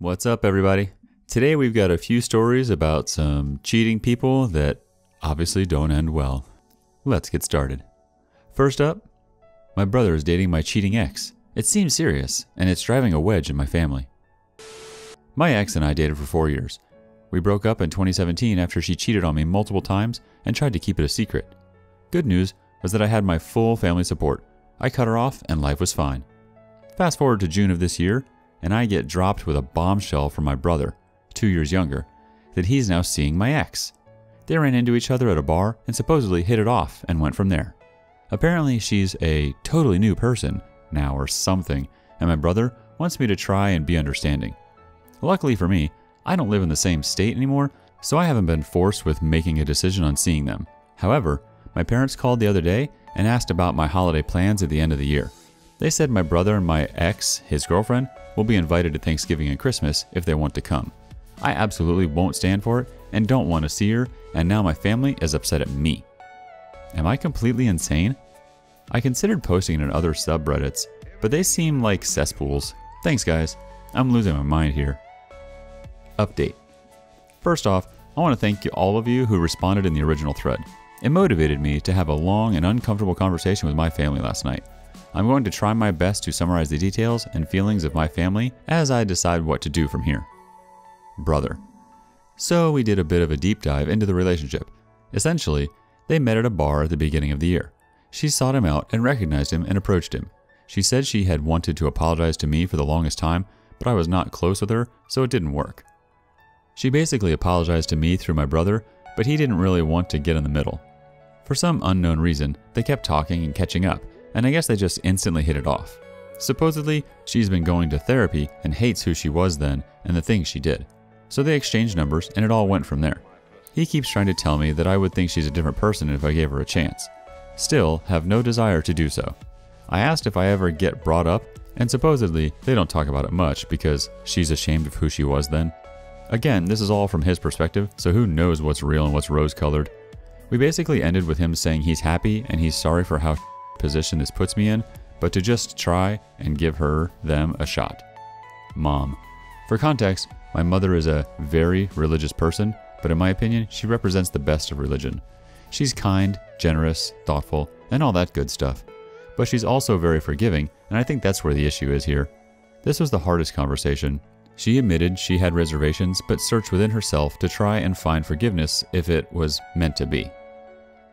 What's up, everybody? Today we've got a few stories about some cheating people that obviously don't end well. Let's get started. First up, my brother is dating my cheating ex. It seems serious, and it's driving a wedge in my family. My ex and I dated for 4 years. We broke up in 2017 after she cheated on me multiple times and tried to keep it a secret. Good news was that I had my full family support. I cut her off and life was fine. Fast forward to June of this year, and I get dropped with a bombshell from my brother, 2 years younger, that he's now seeing my ex. They ran into each other at a bar and supposedly hit it off and went from there. Apparently she's a totally new person now or something, and my brother wants me to try and be understanding. Luckily for me, I don't live in the same state anymore, so I haven't been forced with making a decision on seeing them. However, my parents called the other day and asked about my holiday plans at the end of the year. They said my brother and my ex, his girlfriend, will be invited to Thanksgiving and Christmas if they want to come. I absolutely won't stand for it and don't want to see her, and now my family is upset at me. Am I completely insane? I considered posting it in other subreddits, but they seem like cesspools. Thanks guys, I'm losing my mind here. Update. First off, I want to thank all of you who responded in the original thread. It motivated me to have a long and uncomfortable conversation with my family last night. I'm going to try my best to summarize the details and feelings of my family as I decide what to do from here. Brother. So we did a bit of a deep dive into the relationship. Essentially, they met at a bar at the beginning of the year. She sought him out and recognized him and approached him. She said she had wanted to apologize to me for the longest time, but I was not close with her, so it didn't work. She basically apologized to me through my brother, but he didn't really want to get in the middle. For some unknown reason, they kept talking and catching up, and I guess they just instantly hit it off. Supposedly, she's been going to therapy and hates who she was then and the things she did. So they exchanged numbers and it all went from there. He keeps trying to tell me that I would think she's a different person if I gave her a chance. Still, have no desire to do so. I asked if I ever get brought up, and supposedly they don't talk about it much because she's ashamed of who she was then. Again, this is all from his perspective, so who knows what's real and what's rose-colored. We basically ended with him saying he's happy and he's sorry for how position this puts me in, but to just try and give them a shot. Mom. For context, my mother is a very religious person, but in my opinion, she represents the best of religion. She's kind, generous, thoughtful, and all that good stuff. But she's also very forgiving, and I think that's where the issue is here. This was the hardest conversation. She admitted she had reservations, but searched within herself to try and find forgiveness if it was meant to be.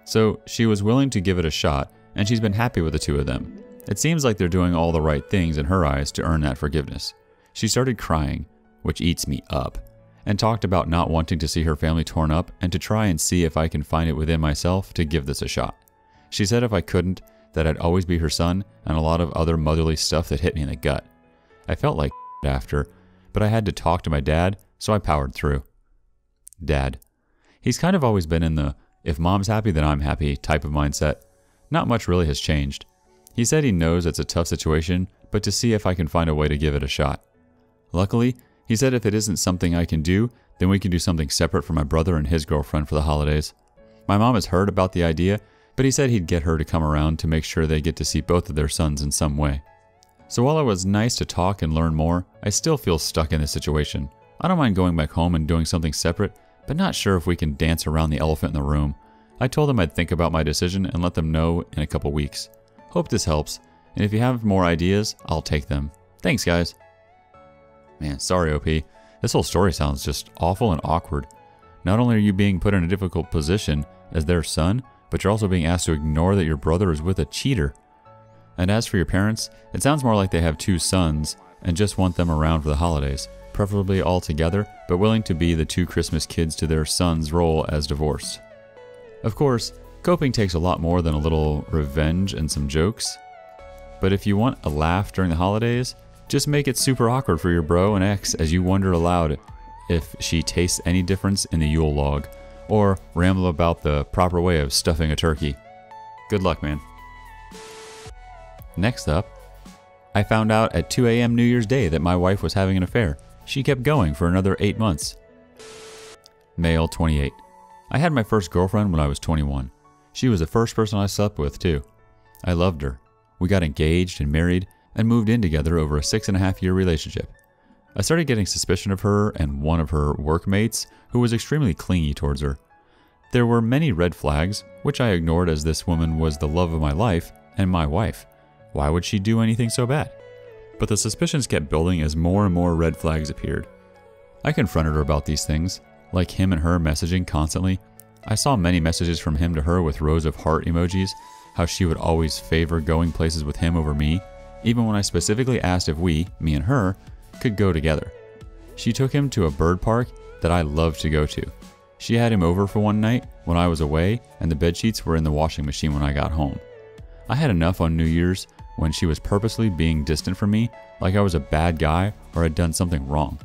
So she was willing to give it a shot, and she's been happy with the two of them. It seems like they're doing all the right things in her eyes to earn that forgiveness. She started crying, which eats me up, and talked about not wanting to see her family torn up and to try and see if I can find it within myself to give this a shot. She said if I couldn't, that I'd always be her son and a lot of other motherly stuff that hit me in the gut. I felt like after, but I had to talk to my dad, so I powered through. Dad. He's kind of always been in the if mom's happy then I'm happy type of mindset. Not much really has changed. He said he knows it's a tough situation, but to see if I can find a way to give it a shot. Luckily, he said if it isn't something I can do, then we can do something separate for my brother and his girlfriend for the holidays. My mom has heard about the idea, but he said he'd get her to come around to make sure they get to see both of their sons in some way. So while it was nice to talk and learn more, I still feel stuck in this situation. I don't mind going back home and doing something separate, but not sure if we can dance around the elephant in the room. I told them I'd think about my decision and let them know in a couple weeks. Hope this helps, and if you have more ideas, I'll take them. Thanks, guys. Man, sorry, OP. This whole story sounds just awful and awkward. Not only are you being put in a difficult position as their son, but you're also being asked to ignore that your brother is with a cheater. And as for your parents, it sounds more like they have 2 sons and just want them around for the holidays, preferably all together, but willing to be the 2 Christmas kids to their son's role as divorced. Of course, coping takes a lot more than a little revenge and some jokes. But if you want a laugh during the holidays, just make it super awkward for your bro and ex as you wonder aloud if she tastes any difference in the Yule log, or ramble about the proper way of stuffing a turkey. Good luck, man. Next up, I found out at 2 a.m. New Year's Day that my wife was having an affair. She kept going for another 8 months. Male, 28. I had my first girlfriend when I was 21. She was the first person I slept with, too. I loved her. We got engaged and married and moved in together over a 6.5-year relationship. I started getting suspicion of her and one of her workmates who was extremely clingy towards her. There were many red flags, which I ignored as this woman was the love of my life and my wife. Why would she do anything so bad? But the suspicions kept building as more and more red flags appeared. I confronted her about these things, like him and her messaging constantly. I saw many messages from him to her with rows of heart emojis, how she would always favor going places with him over me, even when I specifically asked if we, me and her, could go together. She took him to a bird park that I loved to go to. She had him over for one night when I was away, and the bedsheets were in the washing machine when I got home. I had enough on New Year's when she was purposely being distant from me, like I was a bad guy or had done something wrong.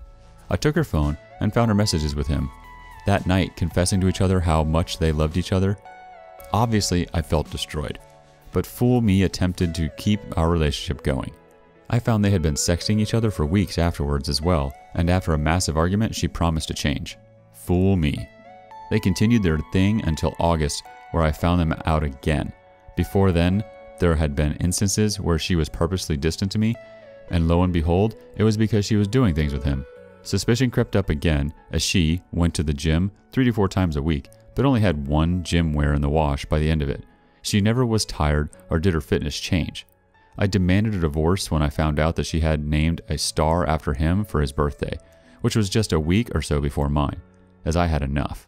I took her phone and found her messages with him. That night, confessing to each other how much they loved each other. Obviously, I felt destroyed, but fool me attempted to keep our relationship going. I found they had been sexting each other for weeks afterwards as well, and after a massive argument, she promised to change. Fool me. They continued their thing until August, where I found them out again. Before then, there had been instances where she was purposely distant to me, and lo and behold, it was because she was doing things with him. Suspicion crept up again as she went to the gym 3 to 4 times a week, but only had one gym wear in the wash by the end of it. She never was tired or did her fitness change. I demanded a divorce when I found out that she had named a star after him for his birthday, which was just a week or so before mine, as I had enough.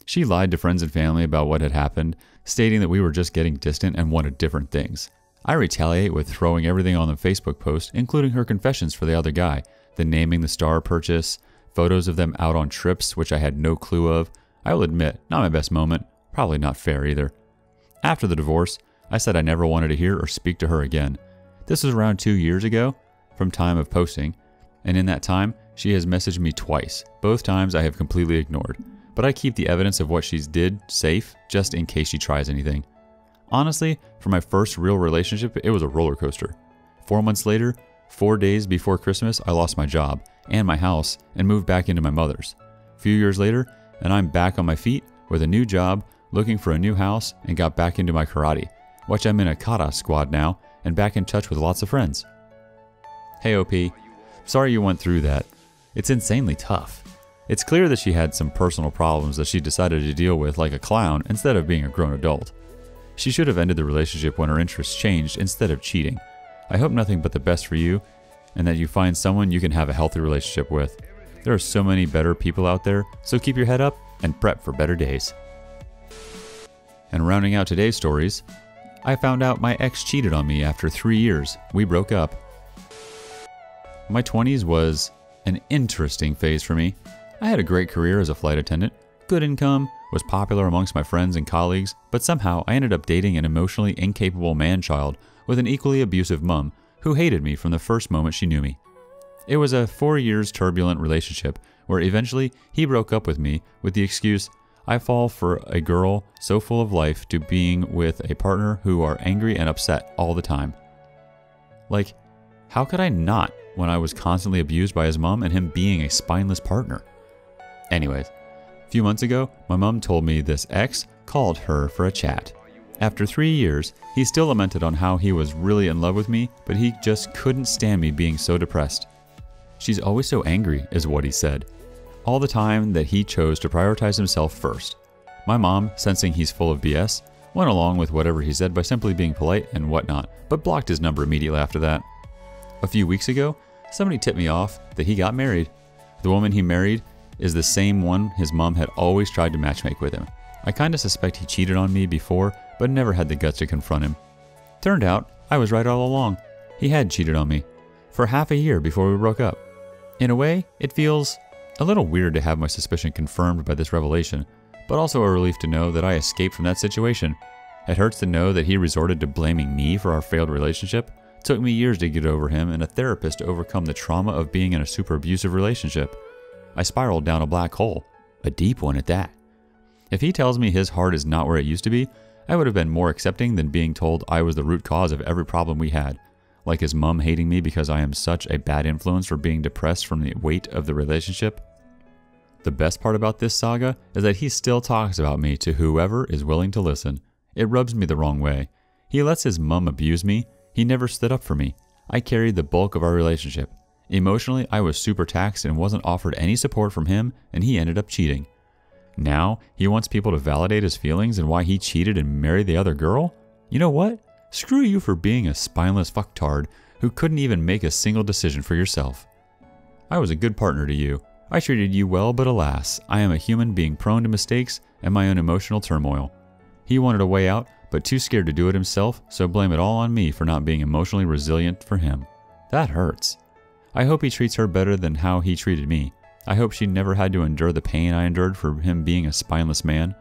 She lied to friends and family about what had happened, stating that we were just getting distant and wanted different things. I retaliate with throwing everything on the Facebook post, including her confessions for the other guy, the naming the star purchase, photos of them out on trips which I had no clue of. I will admit, not my best moment, probably not fair either. After the divorce, I said I never wanted to hear or speak to her again. This was around 2 years ago, from time of posting, and in that time, she has messaged me twice. Both times I have completely ignored. But I keep the evidence of what she's did safe, just in case she tries anything. Honestly, for my first real relationship, it was a roller coaster. 4 months later, 4 days before Christmas, I lost my job and my house and moved back into my mother's. A few years later, and I'm back on my feet with a new job, looking for a new house, and got back into my karate, which I'm in a kata squad now, and back in touch with lots of friends. Hey OP, sorry you went through that. It's insanely tough. It's clear that she had some personal problems that she decided to deal with like a clown instead of being a grown adult. She should have ended the relationship when her interests changed instead of cheating. I hope nothing but the best for you, and that you find someone you can have a healthy relationship with. There are so many better people out there, so keep your head up and prep for better days. And rounding out today's stories, I found out my ex cheated on me after 3 years. We broke up. My 20s was an interesting phase for me. I had a great career as a flight attendant, good income, was popular amongst my friends and colleagues, but somehow I ended up dating an emotionally incapable man-child with an equally abusive mom who hated me from the first moment she knew me. It was a 4 years turbulent relationship where eventually he broke up with me with the excuse, I fall for a girl so full of life to being with a partner who are angry and upset all the time. Like, how could I not when I was constantly abused by his mom and him being a spineless partner? Anyways, a few months ago, my mom told me this ex called her for a chat. After 3 years, he still lamented on how he was really in love with me, but he just couldn't stand me being so depressed. She's always so angry, is what he said. All the time that he chose to prioritize himself first. My mom, sensing he's full of BS, went along with whatever he said by simply being polite and whatnot, but blocked his number immediately after that. A few weeks ago, somebody tipped me off that he got married. The woman he married is the same one his mom had always tried to matchmake with him. I kinda suspect he cheated on me before, but never had the guts to confront him. Turned out, I was right all along. He had cheated on me. For half a year before we broke up. In a way, it feels a little weird to have my suspicion confirmed by this revelation, but also a relief to know that I escaped from that situation. It hurts to know that he resorted to blaming me for our failed relationship. It took me years to get over him and a therapist to overcome the trauma of being in a super abusive relationship. I spiraled down a black hole, a deep one at that. If he tells me his heart is not where it used to be, I would have been more accepting than being told I was the root cause of every problem we had. Like his mom hating me because I am such a bad influence for being depressed from the weight of the relationship. The best part about this saga is that he still talks about me to whoever is willing to listen. It rubs me the wrong way. He lets his mom abuse me. He never stood up for me. I carried the bulk of our relationship. Emotionally, I was super taxed and wasn't offered any support from him, and he ended up cheating. Now, he wants people to validate his feelings and why he cheated and married the other girl? You know what? Screw you for being a spineless fucktard who couldn't even make a single decision for yourself. I was a good partner to you. I treated you well, but alas, I am a human being prone to mistakes and my own emotional turmoil. He wanted a way out, but too scared to do it himself, so blame it all on me for not being emotionally resilient for him. That hurts. I hope he treats her better than how he treated me. I hope she never had to endure the pain I endured for him being a spineless man.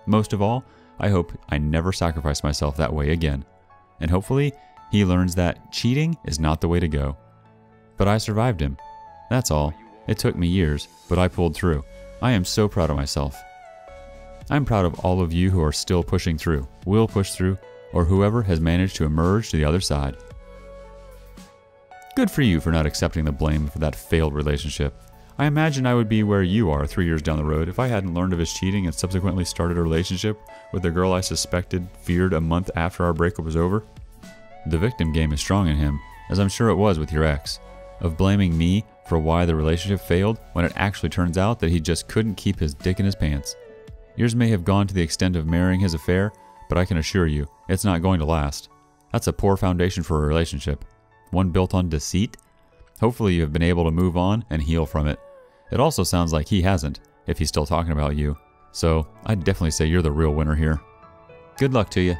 Most of all, I hope I never sacrifice myself that way again. And hopefully, he learns that cheating is not the way to go. But I survived him. That's all. It took me years, but I pulled through. I am so proud of myself. I'm proud of all of you who are still pushing through, will push through, or whoever has managed to emerge to the other side. Good for you for not accepting the blame for that failed relationship. I imagine I would be where you are 3 years down the road if I hadn't learned of his cheating and subsequently started a relationship with a girl I feared a month after our breakup was over. The victim game is strong in him, as I'm sure it was with your ex, of blaming me for why the relationship failed when it actually turns out that he just couldn't keep his dick in his pants. Yours may have gone to the extent of marrying his affair, but I can assure you, it's not going to last. That's a poor foundation for a relationship. One built on deceit? Hopefully you have been able to move on and heal from it. It also sounds like he hasn't, if he's still talking about you. So, I'd definitely say you're the real winner here. Good luck to you.